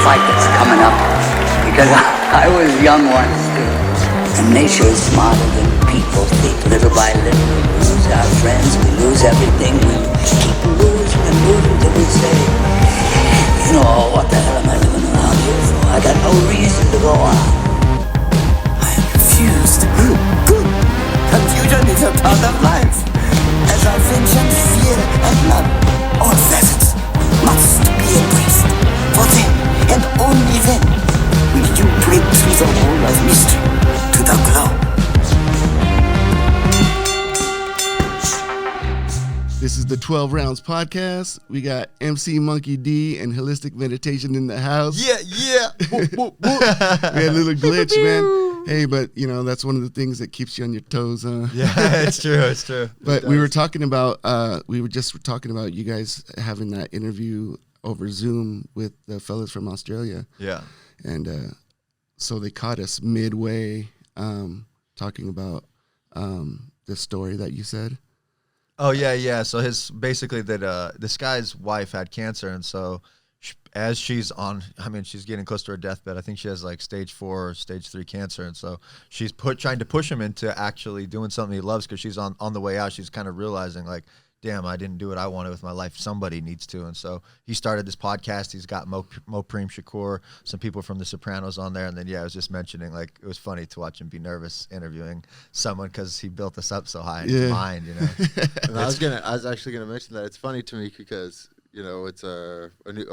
fight that's coming up, because I was young once too. And nature is smarter than people think. Little by little we lose our friends, we lose everything. We keep losing and losing till we say, you know, what the hell am I living around here for? I got no reason to go on. I am confused. Confusion is a part of life. As I mentioned, fear and love, all facets must be embraced. For then, and only then, will you break through the wall of mystery to the glow. This is the 12 Rounds Podcast. We got MC Monkey D and Holistic Meditation in the house. Yeah. We had a little glitch, man. Hey, but, you know, that's one of the things that keeps you on your toes, huh? Yeah, it's true. But we were talking about, you guys having that interview over Zoom with the fellas from Australia. Yeah. And so they caught us midway talking about the story that you said. Oh, yeah. So this guy's wife had cancer, and so as she's getting close to her deathbed. I think she has like stage 4 or stage 3 cancer, and so she's trying to push him into actually doing something he loves, because she's on the way out. She's kind of realizing, like, damn, I didn't do what I wanted with my life. Somebody needs to. And so he started this podcast. He's got Mo Preem Shakur, some people from The Sopranos on there. And then, I was just mentioning, like, it was funny to watch him be nervous interviewing someone, because he built us up so high in his mind, you know. And I was actually going to mention that. It's funny to me because, you know, it's a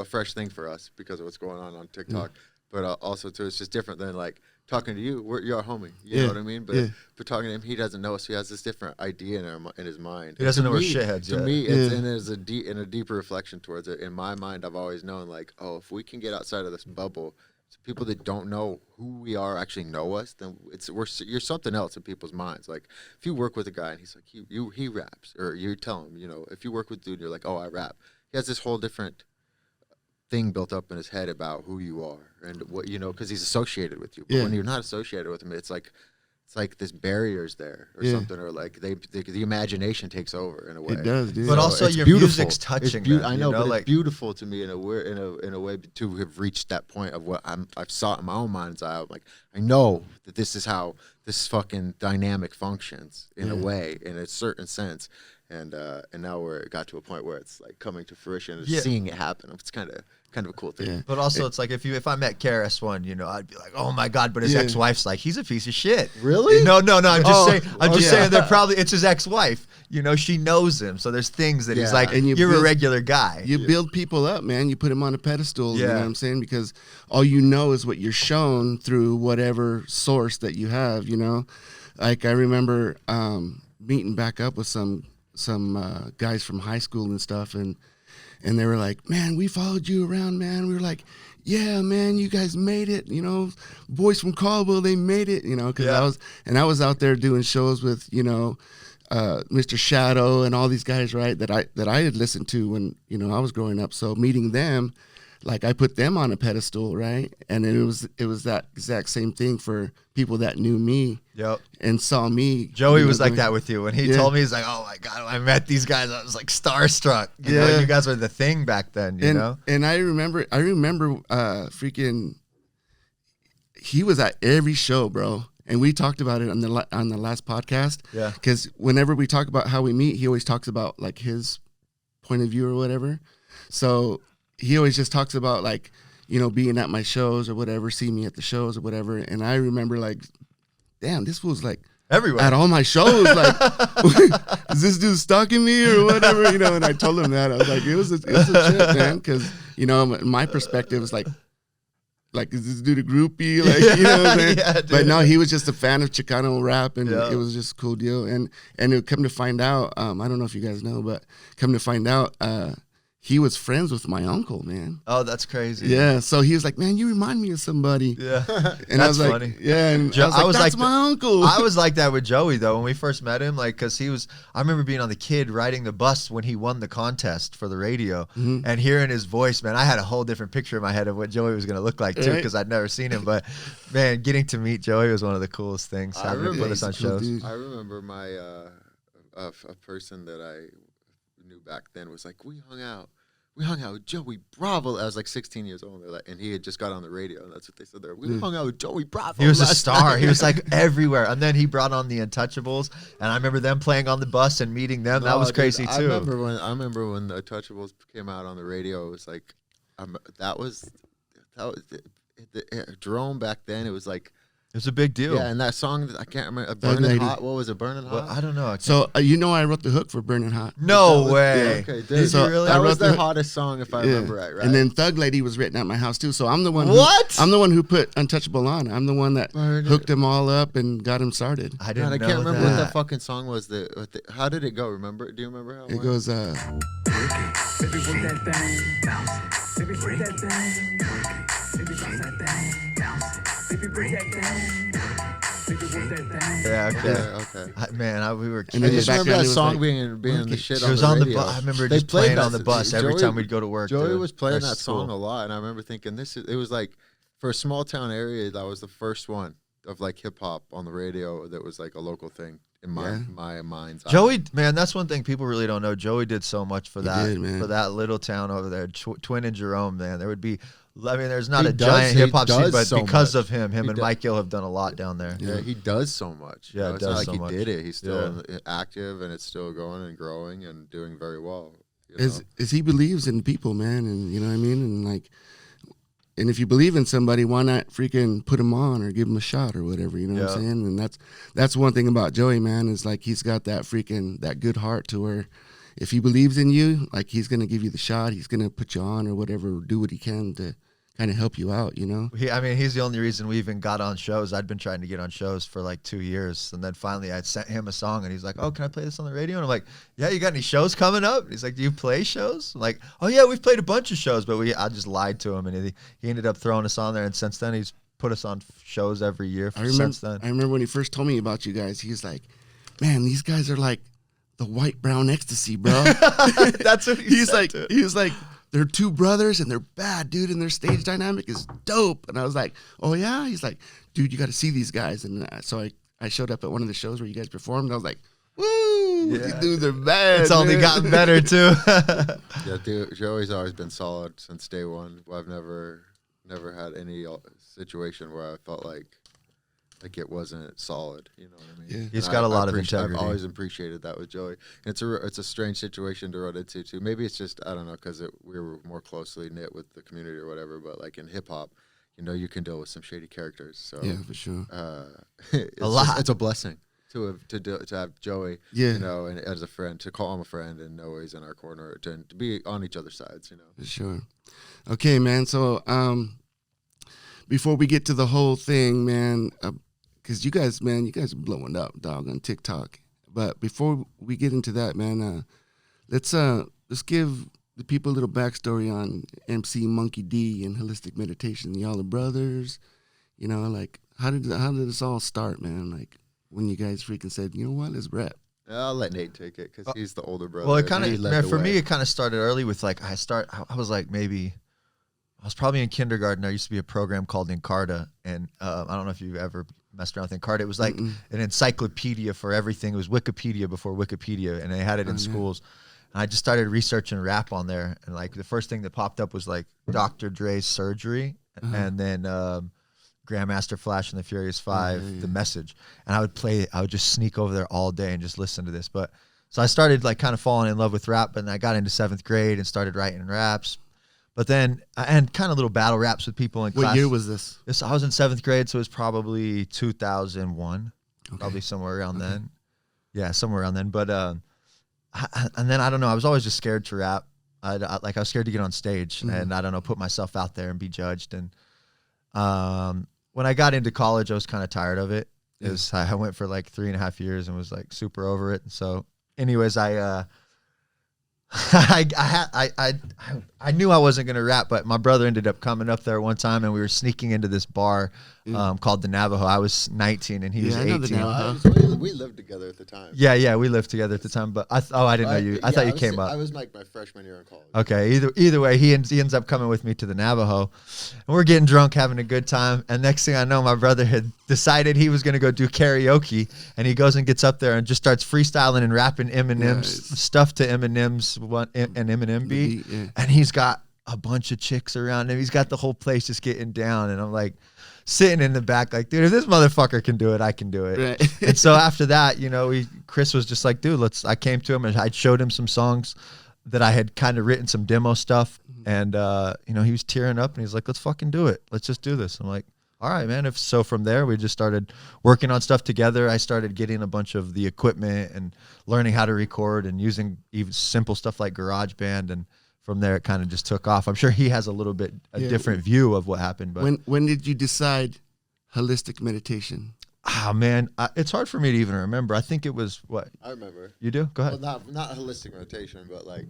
fresh thing for us because of what's going on TikTok. But also, too, it's just different than, like, talking to you. You're a homie. You know what I mean? But talking to him, he doesn't know us. He has this different idea in his mind. He doesn't know we're shitheads yet. To me, there's a deeper reflection towards it. In my mind, I've always known, like, oh, if we can get outside of this bubble, so people that don't know who we are actually know us, then you're something else in people's minds. Like, if you work with a guy and he's like, he raps, or you tell him, you know, if you work with a dude, you're like, oh, I rap. He has this whole different thing built up in his head about who you are and what, you know, because he's associated with you. But when you're not associated with him, it's like this barrier's there or something, or like the imagination takes over in a way. It does, dude. But also your music's touching them, I know, but like, it's beautiful to me in a way to have reached that point of what I've saw in my own mind's eye. I'm like, I know that this is how this fucking dynamic functions in a way, in a certain sense. And now it got to a point where it's like coming to fruition and seeing it happen. It's kind of a cool thing. Yeah. But also, it's like if I met KRS-One, you know, I'd be like, oh my God. But his ex-wife's like, he's a piece of shit. Really? No. I'm just saying. I'm just saying that probably it's his ex-wife. You know, she knows him, so there's things that he's like, and you're a regular guy. You build people up, man. You put them on a pedestal. You know what I'm saying? Because all you know is what you're shown through whatever source that you have. You know, like I remember meeting back up with some guys from high school and stuff, and they were like, man, we followed you around, man. We were like, yeah, man, you guys made it, you know, boys from Caldwell, they made it, you know, because I was out there doing shows with, you know, Mr. Shadow and all these guys, right, that I had listened to when, you know, I was growing up. So meeting them, like, I put them on a pedestal, right? And then it was that exact same thing for people that knew me and saw me. Joey was like that with you. When he told me, he's like, oh my God, when I met these guys, I was like starstruck. You know, you guys were the thing back then, you know? And I remember freaking, he was at every show, bro. And we talked about it on the last podcast. Yeah. Because whenever we talk about how we meet, he always talks about, like, his point of view or whatever. So he always just talks about, like, you know, being at my shows or whatever, see me at the shows or whatever. And I remember, like, damn, this was like everywhere at all my shows. Like, is this dude stalking me or whatever? You know, and I told him that. I was like, it was a trip, man. Because, you know, my perspective was like, is this dude a groupie? Like, you know what I'm saying? But no, he was just a fan of Chicano rap, and it was just a cool deal. And it come to find out, I don't know if you guys know, but come to find out, he was friends with my uncle, man. Oh, that's crazy. Yeah, so he was like, man, you remind me of somebody. Yeah, and I was like, funny. Yeah, and I was like, that's my uncle. I was like that with Joey, though, when we first met him, like, because I remember being on the Kid riding the bus when he won the contest for the radio, and hearing his voice, man, I had a whole different picture in my head of what Joey was going to look like, too, because I'd never seen him. But, man, getting to meet Joey was one of the coolest things, having him put us on shows. I remember my, a person that I knew back then was like, we hung out we hung out with Joey Bravo. I was like 16 years old, and he had just got on the radio, and that's what they said there. We hung out with Joey Bravo. He was a last star. night. He was like everywhere. And then he brought on the Untouchables, and I remember them playing on the bus and meeting them. That was dude, crazy I too. remember when the Untouchables came out on the radio. It was like, that was Jerome back then. It was like. It was a big deal. Yeah, and that song, I can't remember. Burning Hot. What was it? Burning Hot? Well, I don't know. So I wrote the hook for Burning Hot. No way. Okay, Did So you really? that I was wrote their the- hottest song, if I remember right. And then Thug Lady was written at my house too. So I'm the one. What? I'm the one who put Untouchable on. I'm the one that Burn it. hooked them all up and got them started. I didn't God, I know can't remember that. what that fucking song was. How did it go? Remember? Do you remember how it It went? goes, Baby, work that thing, bounce it. Baby, break that thing, work it. Baby, bounce that thing, bounce it. Baby, break that thing, baby, work that thing. Yeah, okay. Yeah, okay. Man, we were And I then just the remember background, that it was song like, being the shit It on was the on the radio. bus. I remember They just played playing that- on the bus every Joey- time we'd go to work. Joey dude. was playing That's that song cool. a lot, and I remember thinking it was like, for a small town area, that was the first one of like hip hop on the radio that was like a local thing in my mind's eye. Joey, man, that's one thing people really don't know. Joey did so much for that did, man. for that little town over there, Twin and Jerome. Man, there would be. I mean, there's not He a does- giant he hip hop scene, does but so because much. of him He and does. Mike Gill have done a lot down there. Yeah, he does so much. Yeah, it's does not like so he much. did it. He's still active, and it's still going and growing and doing very well. You know? is he believes in people, man, and you know what I mean, and like, and if you believe in somebody, why not freaking put him on or give him a shot or whatever, you know what I'm Yeah. saying? And that's one thing about Joey, man, is like he's got that good heart to where if he believes in you, like he's gonna give you the shot, he's gonna put you on or whatever, do what he can to kind of help you out, you know? He's the only reason we even got on shows. I'd been trying to get on shows for like 2 years, and then finally I sent him a song, and he's like, "Oh, can I play this on the radio?" And I'm like, "Yeah, you got any shows coming up?" And he's like, "Do you play shows?" I'm like, "Oh yeah, we've played a bunch of shows," but I just lied to him, and he ended up throwing us on there, and since then he's put us on shows every year since then. I remember when he first told me about you guys, he's like, "Man, these guys are like the white brown ecstasy, bro." That's what He was like, they're two brothers and they're bad, dude, and their stage dynamic is dope. And I was like, oh yeah? He's like, dude, you got to see these guys. And so I showed up at one of the shows where you guys performed, and I was like, woo, these dudes are bad. It's only man. gotten better too. Yeah, dude, Joey's always been solid since day one. I've never had any situation where I felt like it wasn't solid. You know what I mean? Yeah. He's And got a lot of I've integrity. always appreciated that with Joey. And it's a strange situation to run into too. Maybe it's just, I don't know, because we were more closely knit with the community or whatever. But like in hip hop, you can deal with some shady characters. So Yeah, for sure. it's a blessing to have Joey, Yeah. and as a friend, to call him a friend and know he's in our corner, to be on each other's sides, For sure. Okay, man. So before we get to the whole thing, man, because you guys are blowing up, dog, on TikTok. But before we get into that, man, let's give the people a little backstory on MC Monkey D and Holistic Meditation. Y'all are brothers, like how did this all start, man? Like when you guys freaking said, you know what, let's rap. I'll let Nate take it because he's the older brother. Well, it and kind he of, led man, the for way. me, it kind of started early with like, I was like I was probably in kindergarten. There used to be a program called Encarta, and I don't know if you've ever messed around with Encarta. It was like an encyclopedia for everything. It was Wikipedia before Wikipedia, and they had it in schools. And I just started researching rap on there, and like the first thing that popped up was like Dr. Dre's Surgery, and then Grandmaster Flash and the Furious Five, The Message. And I would just sneak over there all day and just listen to this. But so I started like kind of falling in love with rap, and I got into 7th grade and started writing raps. But then, and kind of little battle raps with people in class. What year was this? I was in 7th grade, so it was probably 2001, probably somewhere around then. Yeah, somewhere around then. But, and then, I don't know, I was always just scared to rap. I was scared to get on stage and, I don't know, put myself out there and be judged. And when I got into college, I was kind of tired of it. I went for like 3.5 years and was like super over it. And so anyways, I knew I wasn't gonna rap, but my brother ended up coming up there one time, and we were sneaking into this bar called the Navajo. I was 19 and he was I know the 18. Navajo. We lived together at the time. Yeah, we lived together at the time. But I didn't know you. I thought you came up. I was like my freshman year in college. Okay, either way, he ends up coming with me to the Navajo, and we're getting drunk, having a good time. And next thing I know, my brother had decided he was going to go do karaoke, and he goes and gets up there and just starts freestyling and rapping Eminem's stuff to Eminem's an Eminem beat, Yeah. and he he's got a bunch of chicks around him. He's got the whole place just getting down. And I'm like sitting in the back like, dude, if this motherfucker can do it, I can do it. Right. And so after that, you know, Chris was just like, dude, I came to him and I showed him some songs that I had kind of written, some demo stuff. And, you know, he was tearing up and he's like, let's fucking do it. Let's just do this. I'm like, all right, man. So from there, we just started working on stuff together. I started getting a bunch of the equipment and learning how to record and using even simple stuff like GarageBand. And from there, it kind of just took off. I'm sure he has a little bit different view of what happened. But when did you decide holistic meditation? Oh, man, it's hard for me to even remember. I think it was what? I remember. You do? Go ahead. Well, not holistic meditation, but like,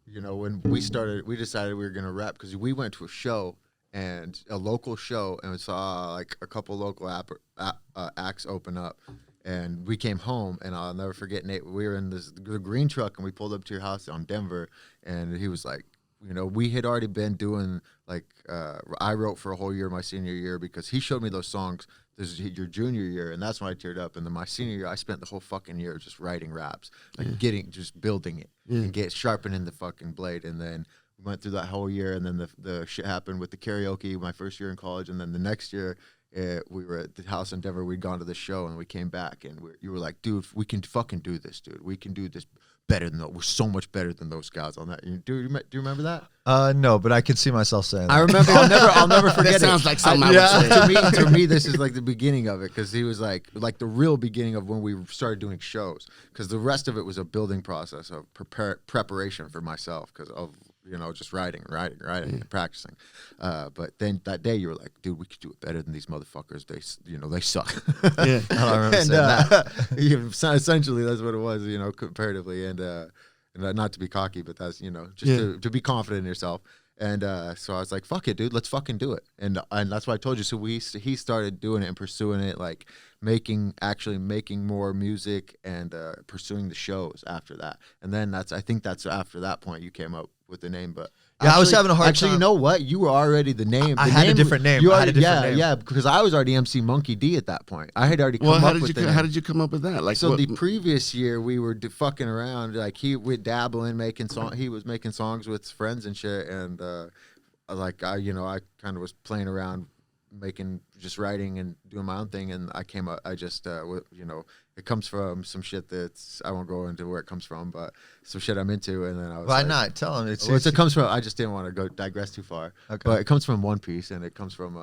you know, when we decided we were gonna rap because we went to a local show, and we saw like a couple local acts open up. And we came home, and I'll never forget, Nate, we were in the green truck, and we pulled up to your house on Denver, and he was like, you know, we had already been doing, like, I wrote for a whole year my senior year because he showed me those songs. This is your junior year, and that's when I teared up. And then my senior year, I spent the whole fucking year just writing raps, like just building it and sharpening the fucking blade. And then we went through that whole year, and then the shit happened with the karaoke my first year in college, and then the next year, we were at the house in Denver. We'd gone to the show, and we came back, and you were like, dude, we can fucking do this, dude. We can do this better than those. We're so much better than those guys on that. Do you remember that? No, but I could see myself saying that. I remember. I'll never forget it. That sounds like something I would say. To me, this is like the beginning of it, because he was like the real beginning of when we started doing shows, because the rest of it was a building process of preparation for myself, because of, you know, just writing and practicing. But then that day you were like, dude, we could do it better than these motherfuckers. They suck. Yeah. I remember saying that. Essentially that's what it was, you know, comparatively. And not to be cocky, but that's, you know, just to be confident in yourself. And so I was like, fuck it, dude, let's fucking do it. And that's why I told you. So he started doing it and pursuing it, like actually making more music and pursuing the shows after that. And then I think that's after that point you came up with the name. But yeah, I was having a hard time. You know what? You were already the name. I had a different name. Yeah, because I was already MC Monkey D at that point. I had already come up with the name. How did you come up with that? Like, so the previous year we were fucking around. Like we dabbling, making song. He was making songs with friends and shit. And I kind of was playing around, just writing and doing my own thing. And I came up. It comes from some shit I won't go into where it comes from, but some shit I'm into. And then I was Why not? Tell him. It comes from, I just didn't want to digress too far. Okay. But it comes from One Piece, and it comes from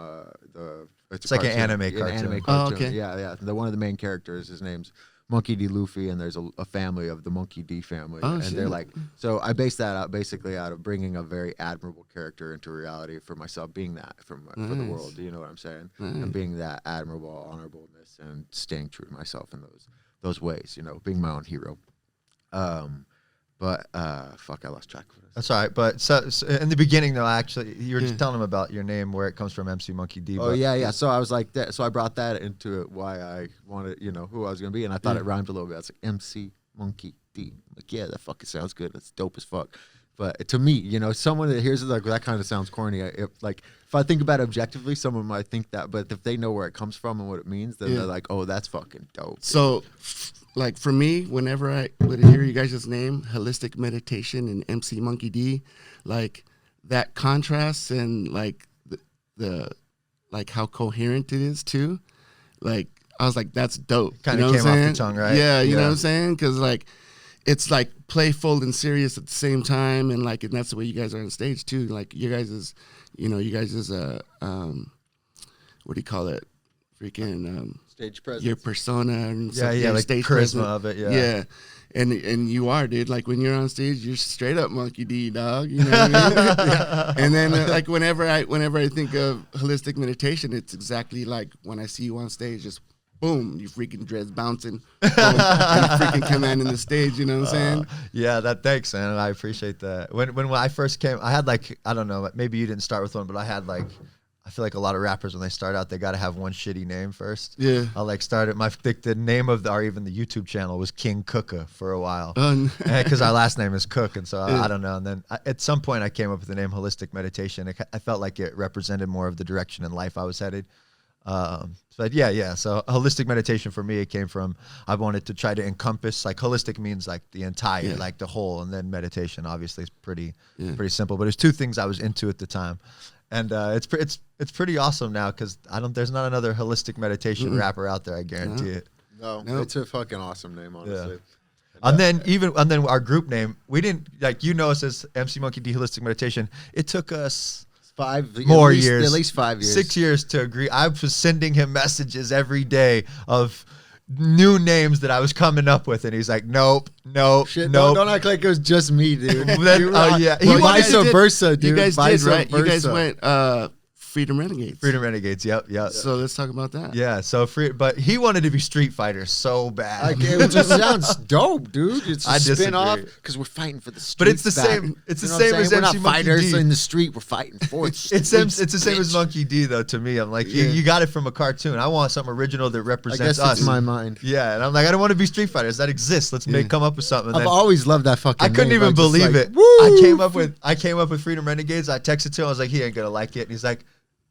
it's like an anime cartoon. Oh, okay. Yeah. One of the main characters, his name's Monkey D. Luffy, and there's a family of the Monkey D family. Oh, and shit. they're like, so I based that out basically out of bringing a very admirable character into reality for myself, being that for the world. Do you know what I'm saying? And being that admirable honorableness and staying true to myself in those ways, you know, being my own hero. But fuck, I lost track of it. That's all right. But so in the beginning, though, actually, you were just telling him about your name, where it comes from, MC Monkey D. Oh, yeah. So I was like that. So I brought that into it, why I wanted, you know, who I was going to be. And I thought it rhymed a little bit. I was like, MC Monkey D. I'm like, yeah, that fucking sounds good. That's dope as fuck. But to me, you know, someone that hears it, like, that kind of sounds corny. If I think about it objectively, someone might think that. But if they know where it comes from and what it means, then they're like, oh, that's fucking dope. So, like, for me, whenever I would hear you guys' name, Holistic Meditation and MC Monkey D, like, that contrast and, like, the like, how coherent it is, too. Like, I was like, that's dope. Kind of came off the tongue, right? Yeah, you know what I'm saying? Because, like, it's, like, playful and serious at the same time. And, like, and that's the way you guys are on stage, too. Like, you guys is, what do you call it? Freaking... stage presence. Your persona and like stage charisma presence of it, yeah, and you are, dude. Like, when you're on stage, you're straight up Monkey D, dog. You know what I mean? And then like whenever I think of holistic meditation, it's exactly like when I see you on stage, just boom, you freaking dreads bouncing, boom, and freaking commanding the stage. You know what I'm saying? Yeah, thanks, man. I appreciate that. When I first came, I had like, I don't know, maybe you didn't start with one, but I had like, I feel like a lot of rappers, when they start out, they got to have one shitty name first. Yeah. I like started, the name of even the YouTube channel was King Cooka for a while. Because our last name is Cook. And so I don't know. And then at some point I came up with the name Holistic Meditation. I felt like it represented more of the direction in life I was headed. But yeah. So holistic meditation for me, it came from I wanted to try to encompass, like holistic means like the entire, like the whole, and then meditation obviously is pretty simple. But there's two things I was into at the time, and it's pretty awesome now because there's not another holistic meditation rapper out there. I guarantee it. No, it's a fucking awesome name, honestly. Yeah. And then our group name, we didn't us as MC Monkey D Holistic Meditation. It took us 5 more at least, years, at least 5 years, 6 years to agree. I was sending him messages every day of new names that I was coming up with, and he's like, nope. Shit, don't act like it was just me, dude. Yeah, he vice versa, dude. You guys vice did, right? versa. You guys went Freedom Renegades. Freedom Renegades, yep. So let's talk about that. Yeah, but he wanted to be Street Fighter so bad. Like, it just sounds dope, dude. It's a I spin off disagree. because we're fighting for the street. But it's the same. It's the same as we're MC not Monkey fighters D. in the street. We're fighting for the It's the same as Monkey D though. To me, I'm like, you got it from a cartoon. I want something original that I represents guess us. it's my mind. Yeah, and I'm like, I don't want to be Street Fighters. That exists. Let's come up with something. And I've then always loved that fucking I couldn't name. even Like, just believe like, it. woo! I came up with Freedom Renegades. I texted to him. I was like, he ain't gonna like it. And he's like,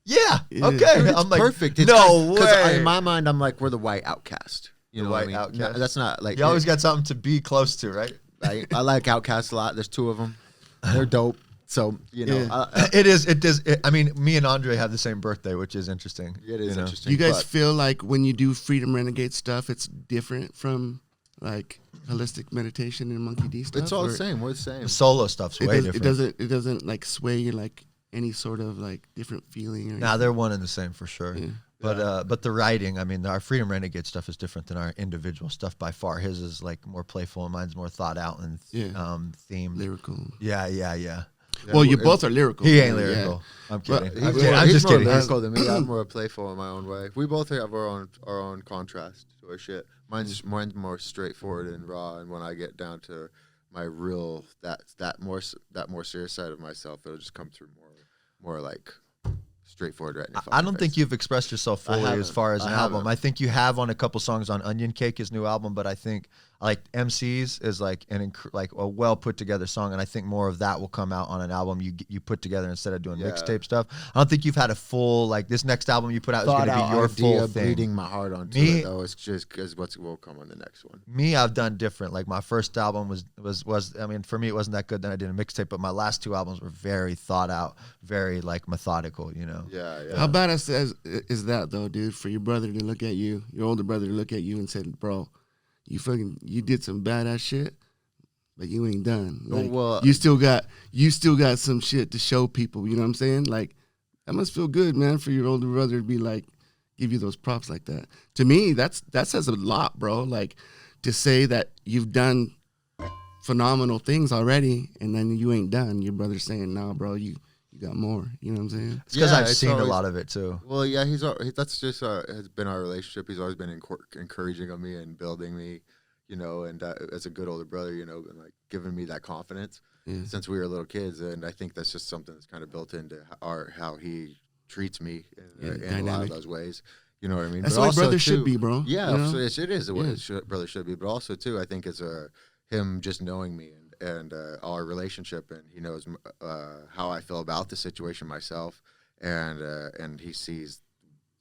yeah, okay. Dude, it's I'm like, perfect. It's no because way. in my mind, I'm like, we're the white outcast. You know white what I mean? outcast. No, that's not like You always got something to be close to, right? I like Outcasts a lot. There's 2 of them. They're dope. So It is. I mean, me and Andre have the same birthday, which is interesting. it is interesting. You guys but feel like when you do Freedom Renegade stuff, it's different from like holistic meditation and Monkey D stuff? it's all or the same. We're the same. The solo stuff's way different. It doesn't like sway you like any sort of like different feeling. Or Nah, they're one and the same for sure. Yeah. But the writing, I mean, our Freedom Renegade stuff is different than our individual stuff by far. His is like more playful, and mine's more thought out and themed. lyrical. Yeah. Well, you both are lyrical. He ain't Yeah. lyrical. I'm kidding. He's I'm just more kidding. lyrical than me. I'm more playful in my own way. We both have our own contrast to our shit. Mine's more straightforward and raw, and when I get down to my real that more serious side of myself, it'll just come through more like straightforward right now. I don't think you've expressed yourself fully as far as an album. haven't. I think you have on a couple songs on Onion Cake, his new album, but I think like MCs is like like a well put together song, and I think more of that will come out on an album you put together instead of doing mixtape stuff. I don't think you've had a full like this next album you put out is going to be your full thing. Bleeding my heart onto Me- it though. It's just because what will come on the next one. Me, I've done different. Like my first album was I mean, for me it wasn't that good. Then I did a mixtape, but my last 2 albums were very thought out, very like methodical. You know. Yeah. How badass is that though, dude? For your brother to look at you, your older brother to look at you and say, "Bro, you did some badass shit, but you ain't done. Like, well, you still got some shit to show people." You know what I'm saying? Like, that must feel good, man, for your older brother to be like, give you those props like that. To me, that says a lot, bro. Like, to say that you've done phenomenal things already, and then you ain't done. Your brother's saying, "Nah, bro, you got more." You know what I'm saying? It's because I've it's seen a always- lot of it too. Well, yeah, that's just has been our relationship. He's always been encouraging of me and building me, you know, and as a good older brother, you know, and like giving me that confidence since we were little kids. And I think that's just something that's kind of built into how he treats me in a lot of dynamic. those ways. You know what I mean? That's But the way also, brothers too- should be, bro. Yeah, You know? so it is the way brother should be. But also too, I think it's him just knowing me and our relationship, and he knows how I feel about the situation myself, and he sees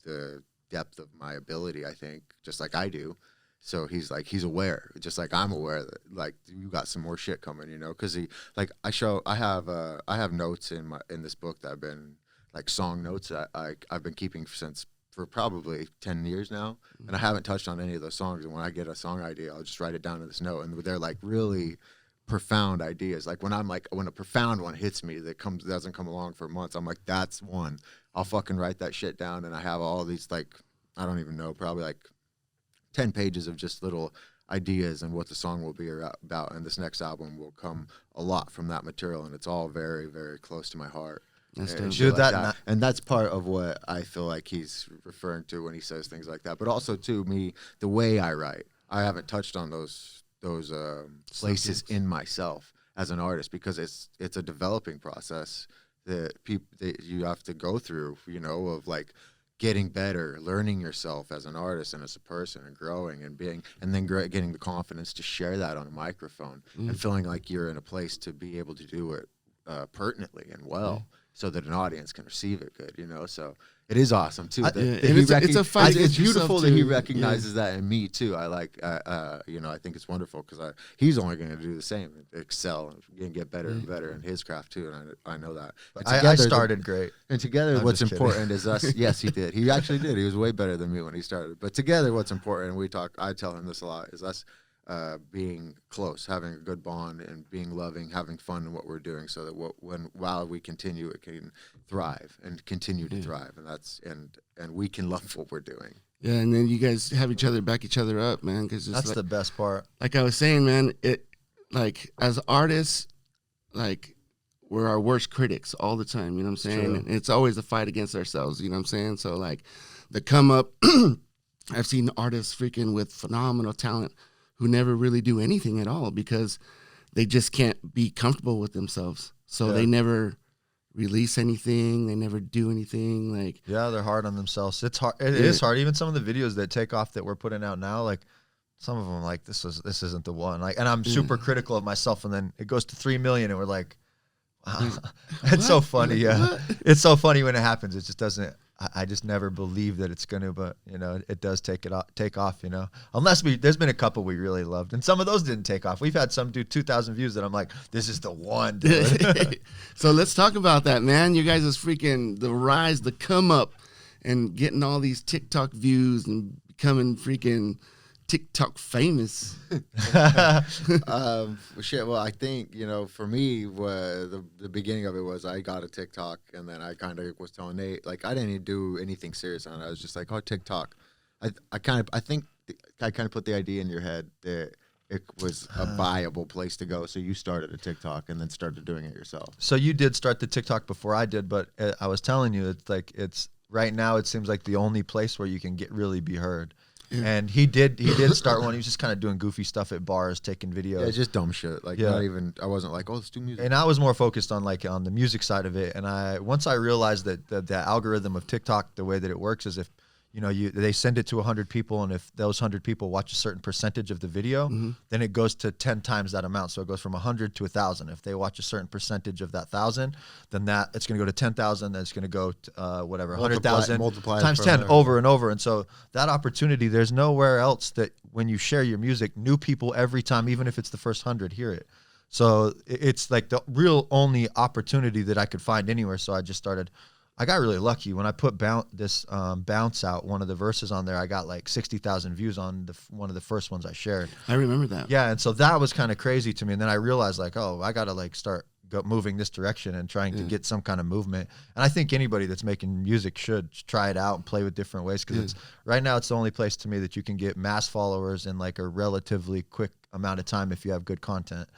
the depth of my ability, I think, just like I do. So he's aware, just like I'm aware that like you got some more shit coming, you know, because I have notes in this book that have been like song notes that I've been keeping for probably 10 years now, and I haven't touched on any of those songs. And when I get a song idea, I'll just write it down in this note, and they're like really profound ideas. Like when a profound one hits me that doesn't come along for months, I'm like, that's one. I'll fucking write that shit down, and I have all these like, I don't even know, probably like 10 pages of just little ideas and what the song will be about. And this next album will come a lot from that material, and it's all very, very close to my heart. That's And dope. shit Dude, like and that's part of what I feel like he's referring to when he says things like that. But also, to me, the way I write, I haven't touched on those places in myself as an artist, because it's a developing process that you have to go through, you know, of like getting better, learning yourself as an artist and as a person, and growing and then getting the confidence to share that on a microphone and feeling like you're in a place to be able to do it pertinently and well. so that an audience can receive it good, you know. So it is awesome too. and it's a fight It's against beautiful yourself, that he too. recognizes that in me too. I like, you know, I think it's wonderful because he's only going to do the same, excel and get better and better in his craft too. And I know that. And I together, started great. And together, I'm what's just kidding. important is us. Yes, he did. He actually did. He was way better than me when he started. But together, what's important, and I tell him this a lot, is us being close, having a good bond, and being loving, having fun in what we're doing, so that while we continue, it can thrive and continue to thrive, and we can love what we're doing. Yeah, and then you guys have each other back each other up, man. Because That's the best part. Like I was saying, man, it like as artists, like we're our worst critics all the time. You know what I'm saying? True. And it's always a fight against ourselves. You know what I'm saying? So like the come up, I've seen artists freaking with phenomenal talent who never really do anything at all because they just can't be comfortable with themselves. So they never release anything. They never do anything. Like, yeah, they're hard on themselves. It's hard. It is hard. Even some of the videos that take off that we're putting out now, like some of them, like this isn't the one. Like, and I'm super critical of myself. And then it goes to 3 million, and we're like, wow. It's so funny. Yeah, it's so funny when it happens. It just doesn't. I just never believe that it's gonna, but you know, it does take off, you know. Unless there's been a couple we really loved, and some of those didn't take off. We've had some do 2,000 views that I'm like, this is the one, dude. So let's talk about that, man. You guys is freaking the rise, the come up, and getting all these TikTok views and becoming freaking TikTok famous. Shit. Well, I think, you know, for me, the beginning of it was I got a TikTok, and then I kind of was telling Nate, like, I didn't even do anything serious on it. I was just like, oh, TikTok. I think I kind of put the idea in your head that it was a viable place to go. So you started a TikTok and then started doing it yourself. So you did start the TikTok before I did, but I was telling you, it's right now it seems like the only place where you can really be heard. And he did start one. He was just kind of doing goofy stuff at bars, taking videos. Yeah, just dumb shit. Like, not even, I wasn't like, oh, let's do music. And I was more focused on on the music side of it. And once I realized that the algorithm of TikTok, the way that it works is if, you know, they send it to 100 people, and if those 100 people watch a certain percentage of the video, then it goes to 10 times that amount. So it goes from 100 to 1,000. If they watch a certain percentage of that 1,000, then it's going to go to 10,000. Then it's going to go to whatever, 100,000 times 10 over and over. And so that opportunity, there's nowhere else that when you share your music, new people every time, even if it's the first 100, hear it. So it's like the real only opportunity that I could find anywhere. So I just started. I got really lucky when I put Bounce out, one of the verses on there. I got like 60,000 views on one of the first ones I shared. I remember that. Yeah, and so that was kind of crazy to me. And then I realized, like, oh, I got to like start moving this direction and trying to get some kind of movement. And I think anybody that's making music should try it out and play with different ways, because right now it's the only place to me that you can get mass followers in like a relatively quick amount of time if you have good content.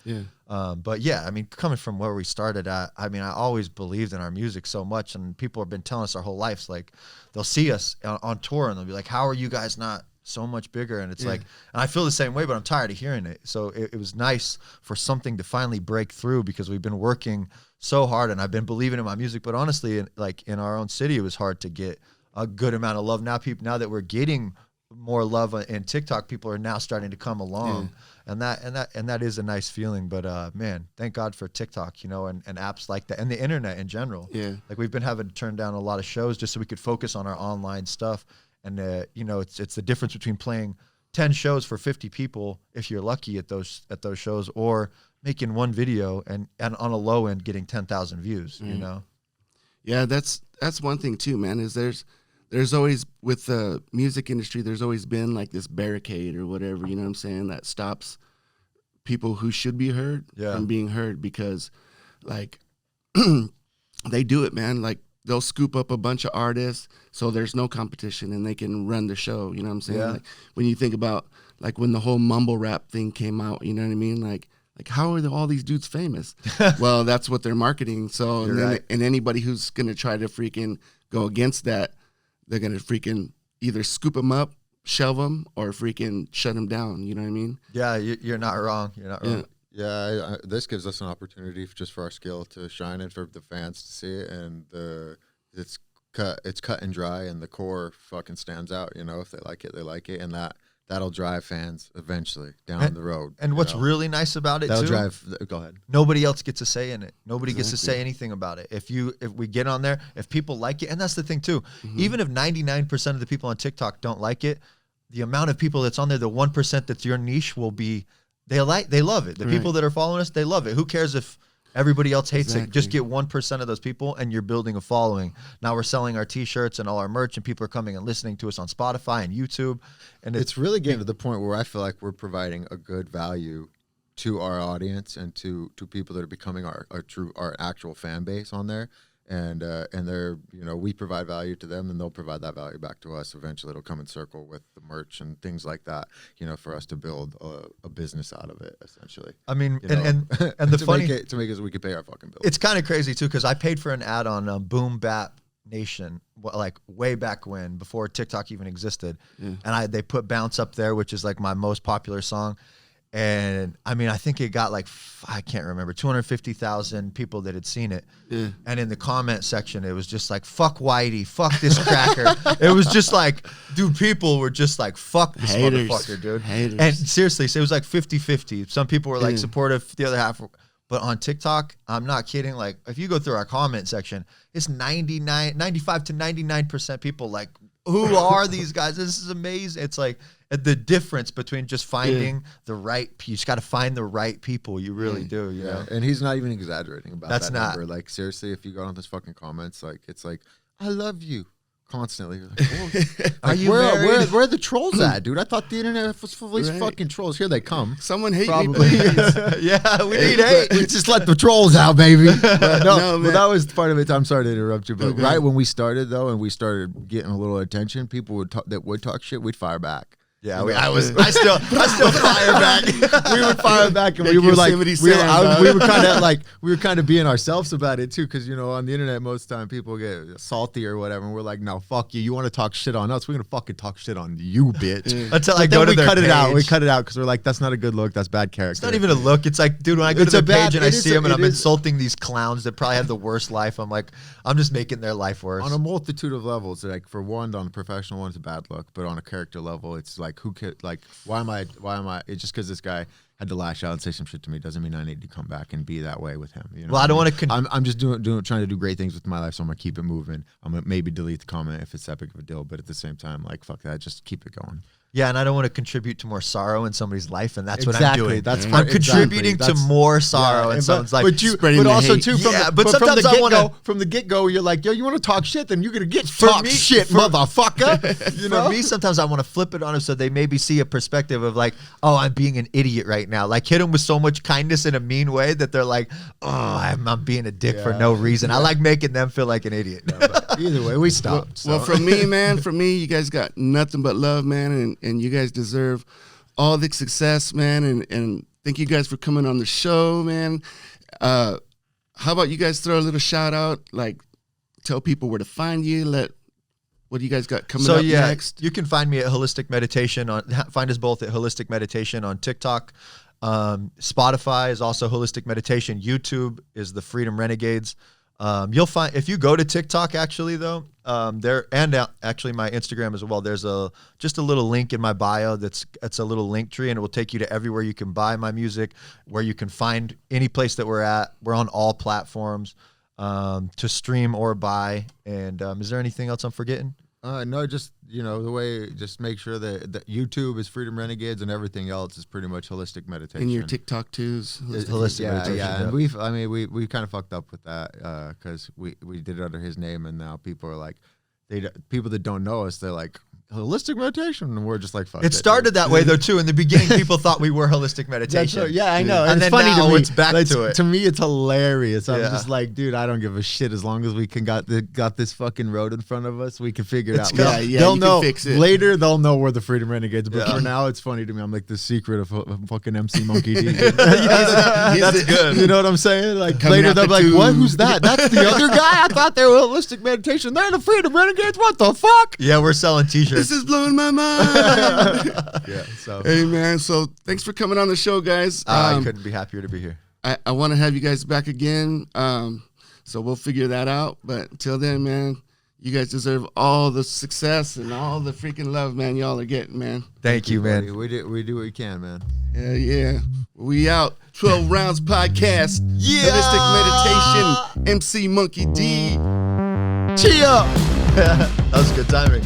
But yeah, I mean, coming from where we started at, I mean, I always believed in our music so much, and people have been telling us our whole lives, like they'll see us on tour and they'll be like, how are you guys not so much bigger? And it's like, and I feel the same way, but I'm tired of hearing it. So it was nice for something to finally break through, because we've been working so hard and I've been believing in my music. But honestly, in our own city, it was hard to get a good amount of love. Now that we're getting more love in TikTok, people are now starting to come along, and that is a nice feeling. But man, thank God for TikTok, you know, and apps like that, and the internet in general. Like we've been having to turn down a lot of shows just so we could focus on our online stuff. And you know, it's the difference between playing 10 shows for 50 people if you're lucky at those shows, or making one video and on a low end getting 10,000 views. You know. Yeah, that's one thing too, man. Is there's always, with the music industry, there's always been like this barricade or whatever, you know what I'm saying, that stops people who should be heard from being heard, because like they do it, man. Like they'll scoop up a bunch of artists so there's no competition and they can run the show, you know what I'm saying? Like when you think about like when the whole mumble rap thing came out, you know what I mean? Like how are all these dudes famous? Well, that's what they're marketing. So and anybody who's going to try to freaking go against that, they're going to freaking either scoop them up, shelve them, or freaking shut them down. You know what I mean? Yeah, you're not wrong. You're not wrong. Yeah, this gives us an opportunity just for our skill to shine and for the fans to see it. And it's cut and dry, and the core fucking stands out. You know, if they like it, they like it. And that that'll drive fans eventually down the road. And what's really nice about it, that'll too, drive. Go ahead. nobody else gets a say in it. Nobody gets to say anything about it. If we get on there, if people like it, and that's the thing too, even if 99% of the people on TikTok don't like it, the amount of people that's on there, the 1% that's your niche will be, they love it. The people that are following us, they love it. Who cares if everybody else hates it? Just get 1% of those people and you're building a following. Now we're selling our t-shirts and all our merch, and people are coming and listening to us on Spotify and YouTube. And it's really getting to the point where I feel like we're providing a good value to our audience and to people that are becoming our actual fan base on there. And they're, we provide value to them, and they'll provide that value back to us. Eventually it'll come in circle with the merch and things like that, for us to build a business out of it, essentially. I mean, and the to funny, make it so we could pay our fucking bills. it's kind of crazy too, because I paid for an ad on boom-Bap Nation, like way back when, before TikTok even existed. And they put Bounce up there, which is like my most popular song. And I mean, I think it got like, I can't remember, 250,000 people that had seen it. And in the comment section, it was just like, fuck Whitey, fuck this cracker. It was just like, dude, people were just like, fuck this motherfucker, dude. Haters. And seriously, so it was like 50-50. Some people were like supportive, the other half. But on TikTok, I'm not kidding. Like, if you go through our comment section, it's 95 to 99% people like, who are these guys? This is amazing. It's like the difference between just finding the right. You just got to find the right people. You really do. You know. And he's not even exaggerating about That's that not. number. Like, seriously, if you go on those fucking comments, like, it's like, I love you. Constantly. You're like, oh. Are you married? Where are the trolls at, dude? I thought the internet was full of these fucking trolls. Here they come. Someone hate Probably. me, please. Yeah, we need hate. We just let the trolls out, baby. But No, man. that was part of it. I'm sorry to interrupt you, but right when we started though, and we started getting a little attention, people would talk shit. We'd fire back. Yeah, I still fire back. We would fire back, and Make we were like, Yosemite we Sam, were kind of like, we were kind of being ourselves about it too, because on the internet most of the time people get salty or whatever, and we're like, no, fuck you. You want to talk shit on us? We're gonna fucking talk shit on you, bitch. Until But I go then to we their cut it out. page. We cut it out because we're like, that's not a good look. That's bad character. It's not even a look. It's like, dude, when I go It's to a the page bad- and I it is see a- them and it I'm is- insulting these clowns that probably have the worst life, I'm like, I'm just making their life worse. on a multitude of levels. Like, for one, on a professional one, it's a bad look, but on a character level, it's like, why am I? It's just because this guy had to lash out and say some shit to me doesn't mean I need to come back and be that way with him. Well, I don't want to. I'm just trying to do great things with my life, so I'm gonna keep it moving. I'm gonna maybe delete the comment if it's that big of a deal, but at the same time, like, fuck that, just keep it going. Yeah, and I don't want to contribute to more sorrow in somebody's life, and that's what I'm Exactly, doing. that's I'm part- contributing exactly, to that's- more sorrow in and someone's life. Spreading but the also hate. too, from Yeah, the, but from sometimes the I get-go, wanna- from the get-go, you're like, yo, you want to talk shit, then you're gonna get For talk me- shit, for- motherfucker. You know? For me, sometimes I want to flip it on them so they maybe see a perspective of like, oh, I'm being an idiot right now. Like, hit them with so much kindness in a mean way that they're like, oh, I'm being a dick for no reason. I like making them feel like an idiot. But either way, we stopped. Well, from me, man, you guys got nothing but love, man, and you guys deserve all the success, man, and thank you guys for coming on the show, man. How about you guys throw a little shout out, like tell people where to find you, what do you guys got coming up next? You can find me at Holistic Meditation find us both at Holistic Meditation on TikTok. Spotify is also Holistic Meditation. YouTube is the Freedom Renegades. You'll find, if you go to TikTok, actually though, actually my Instagram as well, there's just a little link in my bio it's a little link tree, and it will take you to everywhere you can buy my music, where you can find any place that we're at. We're on all platforms to stream or buy. And is there anything else I'm forgetting? No, just the way. Just make sure that YouTube is Freedom Renegades, and everything else is pretty much Holistic Meditation. And your TikTok too's Holistic Meditation. Yeah. And we kind of fucked up with that because we did it under his name, and now people are like, people that don't know us, they're like, Holistic Meditation, and we're just like, fuck. It started that way though too. In the beginning, people thought we were Holistic Meditation. Yeah, I know. And it's then funny now to me. it's back to it. To me, it's hilarious. I'm Yeah. just like, dude, I don't give a shit as long as we can got this fucking road in front of us. We can figure it out. Yeah, They'll you know can fix it. later. They'll know we're the Freedom Renegades. But Yeah. for now, it's funny to me. I'm like the secret of fucking MC Monkey D. That's good. You know what I'm saying? Like Coming later out they'll the be like, what? tube. Who's that? That's the other guy. I thought they were Holistic Meditation. They're the Freedom Renegades. What the fuck? Yeah, we're selling T-shirts. This is blowing my mind. Yeah. So Hey, man, so thanks for coming on the show, guys. I couldn't be happier to be here. I want to have you guys back again, so we'll figure that out. But until then, man, You guys deserve all the success and all the freaking love, man, y'all are getting, man. Thank you, man. We do what we can, man. Yeah. We out. 12 Rounds Podcast. Yeah. Holistic Meditation. MC Monkey D. Cheer. That was good timing.